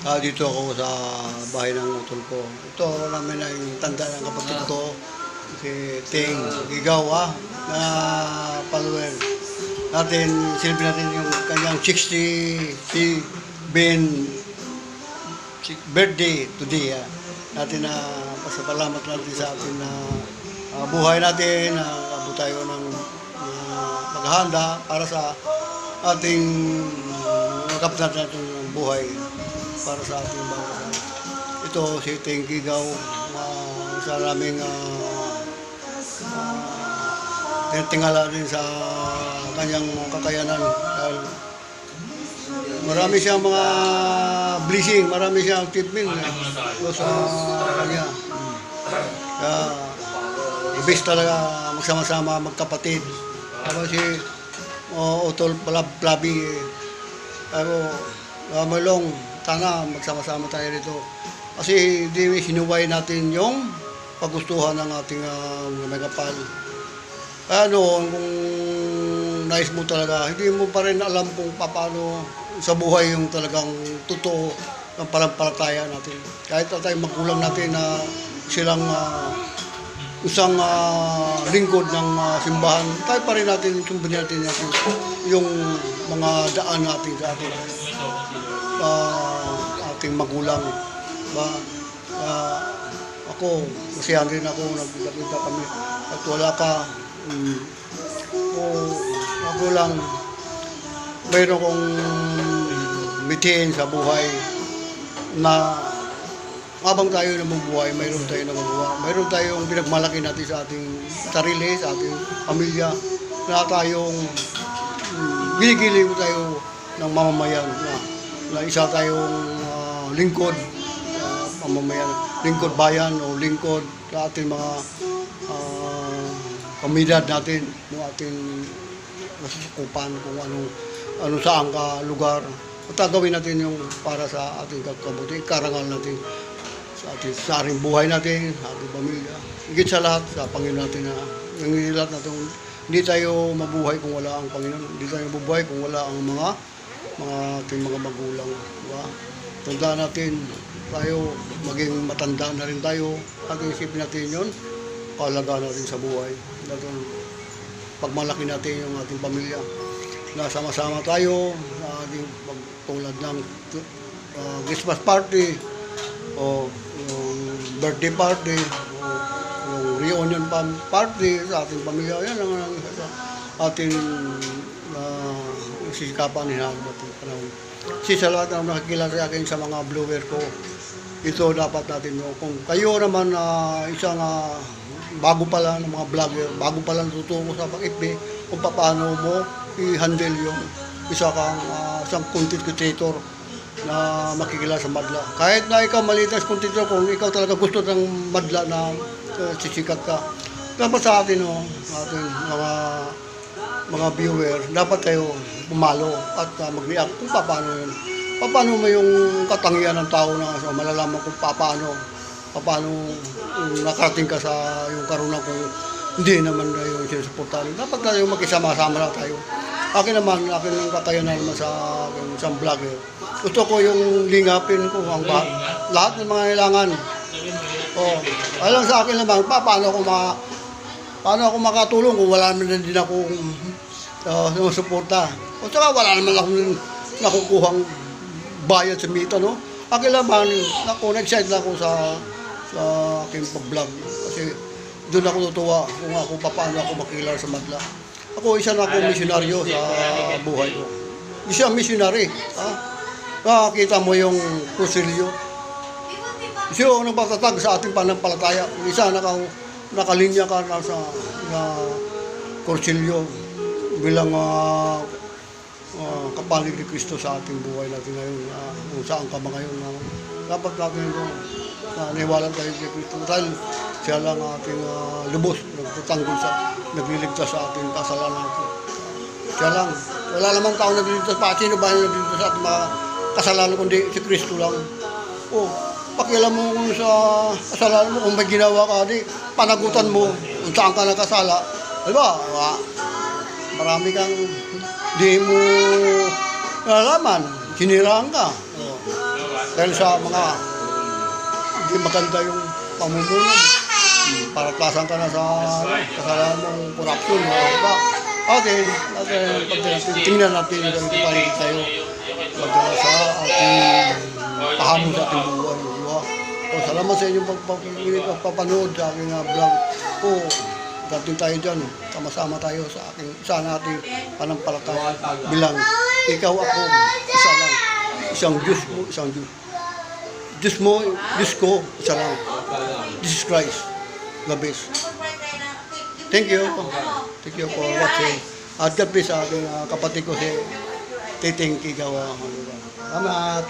Dito ako sa bahay ng utol ko. Ito namin na yung tanda ng kapatid ko, si Ting Gigawa, na follower natin, silbi natin yung kanyang 60 si Ben birthday today. Natin na pasapalamat natin sa atin na buhay natin, na abot tayo ng paghahanda para sa ating kapatid natin ng buhay para sa ating bangsa. Ito si Ting Gigaw, isa naming tingala din sa kanyang kakayanan dahil marami siyang mga blessing, marami siyang achievement sa kanya. Kaya ibig talaga magsama-sama magkapatid. Ako si Utol Plabi, ako Malong, sana magsama-sama tayo dito. Kasi hindi sinuway natin yung pagustuhan ng ating megapal. Kaya noon, kung nais mo talaga, hindi mo pa rin alam kung paano sa buhay yung talagang totoo ng panampalataya natin. Kahit tayo magulang natin na silang isang lingkod ng simbahan, tayo pa rin natin, sumbin natin yung mga daan natin sa ating magulang. Ako, masiyahan rin ako, nagkita kami at wala ka. Ako lang, mayroon kong mitiin sa buhay na habang tayo namubuhay, mayroon tayo nagagawa. Mayroon tayong pinagmalaki natin sa ating sarili, sa ating pamilya, na tayong ginigiling tayo ng mamamayan na isa tayong lingkod, mamamayan, lingkod bayan o lingkod sa ating mga komunidad natin, ng ating nasusukupan kung ano saan ka lugar. At gawin natin yung para sa ating kabuti, karangal natin sa ating buhay natin, sa ating pamilya. Higit sa lahat, sa Panginoon natin na nangingilat natin. Hindi tayo mabuhay kung wala ang Panginoon. Hindi tayo mabuhay kung wala ang mga ating mga magulang. Diba? Tandaan natin, tayo maging matanda na rin tayo. At isipin natin yun, kaalagaan natin sa buhay. Pagmalaki natin yung ating pamilya, na sama-sama tayo sa ating tulad ng Christmas party o yung birthday party o yung reunion party sa ating pamilya. Yan ang ating sisikapan nila natin panahon. Sa lahat na nakikilala sa akin sa mga vlogger ko, ito dapat natin kung kayo naman isang bago pa lang ng mga vlogger, bago pa lang tutungo sa FB kung paano mo i-handle yung isang content creator na makikilala sa madla. Kahit na ikaw maliit na content creator, kung ikaw talaga gusto ng madla na sisikat ka, dapat sa atin, ating mga viewer, dapat kayo pumalo at mag-react kung paano yun. Paano mo yung katangian ng tao na malalaman kung paano nakarating ka sa yung karuna kung hindi naman tayo sinusuportahan. Dapat tayo makisama-sama na tayo. Akin ang kakayanan naman sa isang vlogger. Gusto ko yung lingapin ko ang lahat ng mga kailangan. Alam sa akin naman, paano ako makatulong kung wala naman din akong suporta. O saka wala naman akong nakukuhang bayad sa mita, no? Akin naman, nag-excite na ako sa aking pag-vlog. Kasi doon ako tutuwa kung paano ako makilala sa madla. Isa na akong misyonaryo sa buhay ko. Isa missionary. Nakakita mo yung Rosilio. Isa yung nagpatatag sa ating panampalataya. Isa nakalinya ka na sa Rosilio bilang kapalig ni Kristo sa ating buhay natin ngayon. Kung saan ka ba ngayon. Dapat natin ito naniwalang tayo kay Kristo. Dahil siya lang ating lubos, nagtatanggol nagliligtas sa ating kasalanan natin. Siya lang. Wala naman tao nagliligtas pa. Sino ba yung nagliligtas sa ating mga kasalanan kundi si Kristo lang? Pakialam mo kung sa kasalanan mo, kung may ginawa ka, panagutan mo kung saan ka nakasala. Diba? Marami kang di mo nalaman, siniraan ka. Dahil sa mga hindi maganda yung pamumuno. Paraklasan ka na sa kasalanan mong korupsyon. Diba? Okay, tingnan natin kung paano tayo magdala sa ating pahamon sa ating buhay. Diba? So, salamat sa inyong pagpapanood sa aking vlog po. Dating tayo dyan, sama-sama tayo sa aking isa nating panampalataya bilang ikaw ako, isa lang. Isang Diyos mo, isang Diyos. Diyos mo, Diyos ko, isa lang. Jesus Christ, the best. Thank you. Thank you for watching. At God bless sa aking kapatid ko si Titing Kigawa. Salamat.